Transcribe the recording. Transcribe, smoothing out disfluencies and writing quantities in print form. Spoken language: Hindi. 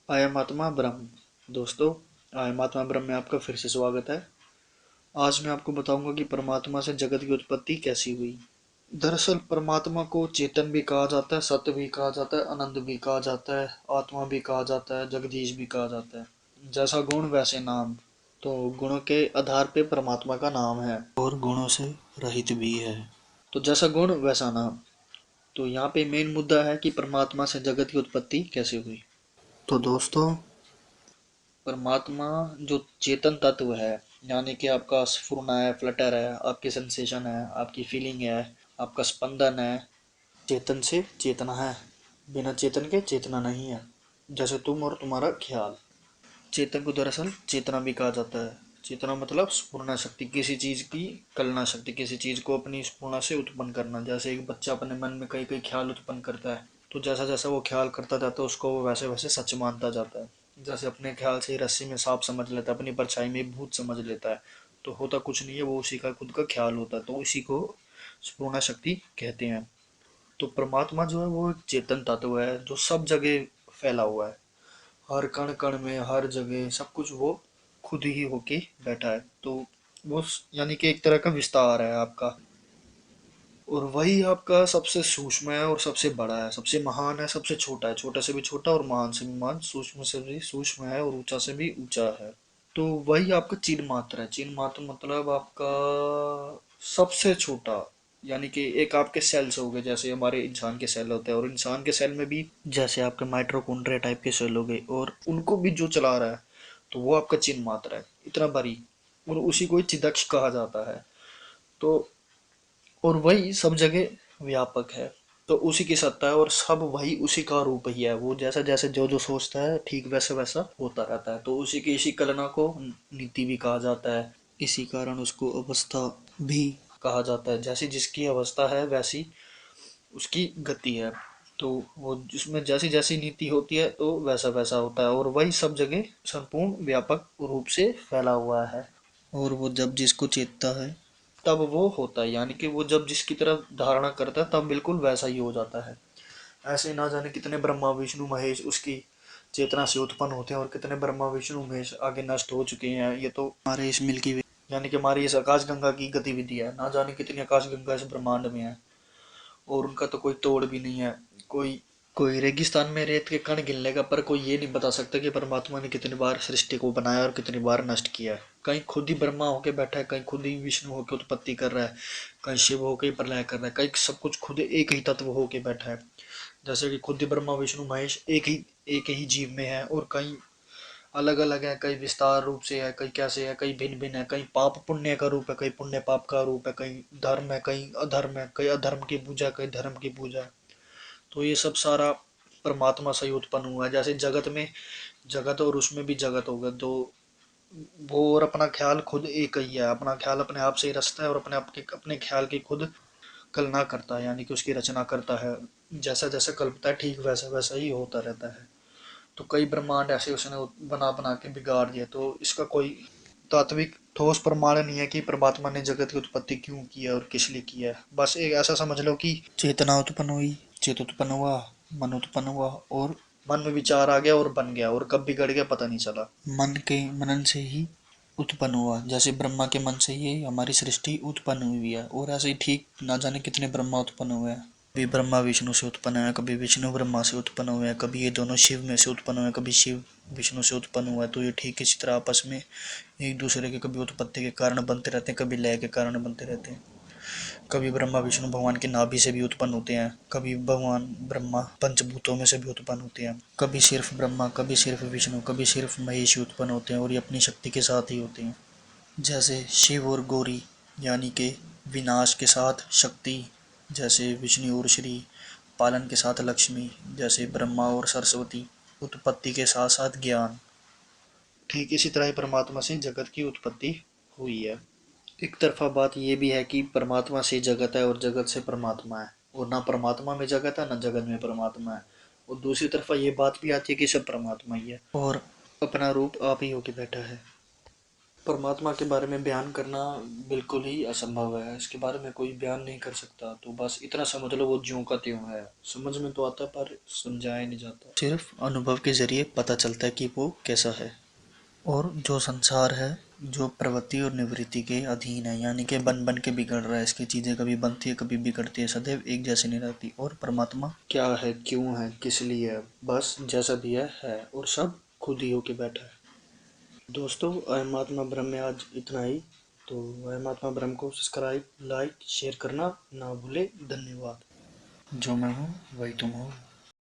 आई एम आत्मा ब्रह्म। दोस्तों, आई एम आत्मा ब्रह्म में आपका फिर से स्वागत है। आज मैं आपको बताऊंगा कि परमात्मा से जगत की उत्पत्ति कैसी हुई। दरअसल परमात्मा को चेतन भी कहा जाता है, सत्य भी कहा जाता है, आनंद भी कहा जाता है, आत्मा भी कहा जाता है, जगदीश भी कहा जाता है। जैसा गुण वैसे नाम। तो गुणों के आधार पे परमात्मा का नाम है और गुणों से रहित भी है। तो जैसा गुण वैसा नाम। तो यहाँ पे मेन मुद्दा है कि परमात्मा से जगत की उत्पत्ति कैसे हुई। तो दोस्तों, परमात्मा जो चेतन तत्व है, यानी कि आपका स्फुरना है, फ्लटर है, आपकी सेंसेशन है, आपकी फीलिंग है, आपका स्पंदन है। चेतन से चेतना है, बिना चेतन के चेतना नहीं है। जैसे तुम और तुम्हारा ख्याल। चेतन को दरअसल चेतना भी कहा जाता है। चेतना मतलब स्फुरना शक्ति, किसी चीज की कल्पना शक्ति, किसी चीज को अपनी स्फुरना से उत्पन्न करना। जैसे एक बच्चा अपने मन में कई कई ख्याल उत्पन्न करता है, तो जैसा जैसा वो ख्याल करता जाता है उसको वो वैसे वैसे सच मानता जाता है। जैसे अपने ख्याल से रस्सी में सांप समझ लेता है, अपनी परछाई में भूत समझ लेता है, तो होता कुछ नहीं है, वो उसी का खुद का ख्याल होता है, तो इसी को स्फुरना शक्ति कहते हैं। तो परमात्मा जो है वो एक चेतन तत्व है जो सब जगह फैला हुआ है। हर कण कण में, हर जगह सब कुछ वो खुद ही होके बैठा है। तो वो यानी कि एक तरह का विस्तार है आपका। और वही आपका सबसे सूक्ष्म है और सबसे बड़ा है, सबसे महान है, सबसे छोटा है, छोटा से भी छोटा और महान से भी महान, सूक्ष्म से भी सूक्ष्म है और ऊंचा से भी ऊंचा है। तो वही आपका चिन्ह मात्र है। चिन्ह मात्र मतलब आपका सबसे छोटा। यानी कि एक आपके सेल्स हो गए, जैसे हमारे इंसान के सेल होते हैं, और इंसान के सेल में भी जैसे आपके माइटोकॉन्ड्रिया टाइप के सेल हो गए, और उनको भी जो चला रहा है, तो वो आपका चिन्ह मात्र है, इतना बारीक। और उसी को ही चिदक्ष कहा जाता है। तो और वही सब जगह व्यापक है। तो उसी की सत्ता है और सब वही उसी का रूप ही है। वो जैसा जैसे जो जो सोचता है ठीक वैसा वैसा होता रहता है। तो उसी की इसी कलना को नीति भी कहा जाता है। इसी कारण उसको अवस्था भी कहा जाता है। जैसी जिसकी अवस्था है वैसी उसकी गति है। तो वो जिसमें जैसी जैसी नीति होती है तो वैसा वैसा होता है, और वही सब जगह संपूर्ण व्यापक रूप से फैला हुआ है। और वो जब जिसको चेतता है तब वो होता है, यानी कि वो जब जिसकी तरफ धारणा करता है तब बिल्कुल वैसा ही हो जाता है। ऐसे ना जाने कितने ब्रह्मा विष्णु महेश उसकी चेतना से उत्पन्न होते हैं, और कितने ब्रह्मा विष्णु महेश आगे नष्ट हो चुके हैं। ये तो हमारे इस मिल्की वे, यानी कि हमारी इस आकाश गंगा की गतिविधि है। ना जाने कितनी आकाश गंगा इस ब्रह्मांड में है, और उनका तो कोई तोड़ भी नहीं है। कोई कोई रेगिस्तान में रेत के कण गिन लेगा, पर कोई ये नहीं बता सकता कि परमात्मा ने कितनी बार सृष्टि को बनाया और कितनी बार नष्ट किया है। कहीं खुद ही ब्रह्मा होके बैठा है, कहीं खुद ही विष्णु होके उत्पत्ति कर रहा है, कहीं शिव होके प्रलय कर रहा है, कहीं सब कुछ खुद एक ही तत्व होके बैठा है। जैसे कि खुद ही ब्रह्मा विष्णु महेश एक ही जीव में है, और कहीं अलग अलग है, कहीं विस्तार रूप से है, कहीं कैसे है, कहीं भिन्न भिन्न है, कहीं पाप पुण्य का रूप है, कहीं पुण्य पाप का रूप है, कहीं धर्म है, कहीं अधर्म है, कहीं अधर्म की पूजा, कहीं धर्म की पूजा है। तो ये सब सारा परमात्मा से ही उत्पन्न हुआ है। जैसे जगत में जगत और उसमें भी जगत होगा, तो वो और अपना ख्याल खुद एक ही है। अपना ख्याल अपने आप से ही रचता है और अपने आप के अपने ख्याल की खुद कल्पना करता है, यानी कि उसकी रचना करता है। जैसा जैसा कल्पता है ठीक वैसा वैसा ही होता रहता है। तो कई ब्रह्मांड ऐसे उसने बना बना के बिगाड़ दिया। तो इसका कोई तात्विक ठोस प्रमाण नहीं है कि परमात्मा ने जगत की उत्पत्ति क्यों की है और किस लिए किया है। बस एक ऐसा समझ लो कि चेतना उत्पन्न हुई, चित उत्पन्न हुआ, मन उत्पन्न हुआ, और मन में विचार आ गया और बन गया, और कब बिगड़ गया पता नहीं चला। मन के मनन से ही उत्पन्न हुआ। जैसे ब्रह्मा के मन से ही हमारी सृष्टि उत्पन्न हुई है, और ऐसे ही ठीक ना जाने कितने ब्रह्मा उत्पन्न हुए हैं। कभी ब्रह्मा विष्णु से उत्पन्न है, कभी विष्णु ब्रह्मा से उत्पन्न हुए हैं, कभी ये दोनों शिव में से उत्पन्न हुए हैं, कभी शिव विष्णु से उत्पन्न हुआ है। तो ये ठीक इसी तरह आपस में एक दूसरे के कभी उत्पत्ति के कारण बनते रहते हैं, कभी लय के कारण बनते रहते हैं। कभी ब्रह्मा विष्णु भगवान की नाभि से भी उत्पन्न होते हैं, कभी भगवान ब्रह्मा पंचभूतों में से भी उत्पन्न होते हैं, कभी सिर्फ ब्रह्मा, कभी सिर्फ विष्णु, कभी सिर्फ महेश ही उत्पन्न होते हैं, और ये अपनी शक्ति के साथ ही होते हैं। जैसे शिव और गौरी, यानी कि विनाश के साथ शक्ति, जैसे विष्णु और श्री, पालन के साथ लक्ष्मी, जैसे ब्रह्मा और सरस्वती, उत्पत्ति के साथ साथ ज्ञान। ठीक इसी तरह ही परमात्मा से जगत की उत्पत्ति हुई है। एक तरफा बात यह भी है कि परमात्मा से जगत है और जगत से परमात्मा है, और ना परमात्मा में जगत है ना जगत में परमात्मा है। और दूसरी तरफा ये बात भी आती है कि सब परमात्मा ही है और अपना रूप आप ही होके बैठा है। परमात्मा के बारे में बयान करना बिल्कुल ही असंभव है। इसके बारे में कोई बयान नहीं कर सकता। तो बस इतना समझ लो, वो ज्यों का त्यों है। समझ में तो आता है पर समझाया नहीं जाता, सिर्फ अनुभव के जरिए पता चलता है कि वो कैसा है। और जो संसार है, जो प्रवृत्ति और निवृत्ति के अधीन है, यानी कि बन बन के बिगड़ रहा है। इसकी चीज़ें कभी बनती है कभी बिगड़ती है, सदैव एक जैसी नहीं रहती। और परमात्मा क्या है, क्यों है, किस लिए है, बस जैसा भी है और सब खुद ही होके बैठा है। दोस्तों, अहम आत्मा ब्रह्म में आज इतना ही। तो अहम आत्मा ब्रह्म को सब्सक्राइब, लाइक, शेयर करना ना भूले। धन्यवाद। जो मैं हूँ वही तुम हो।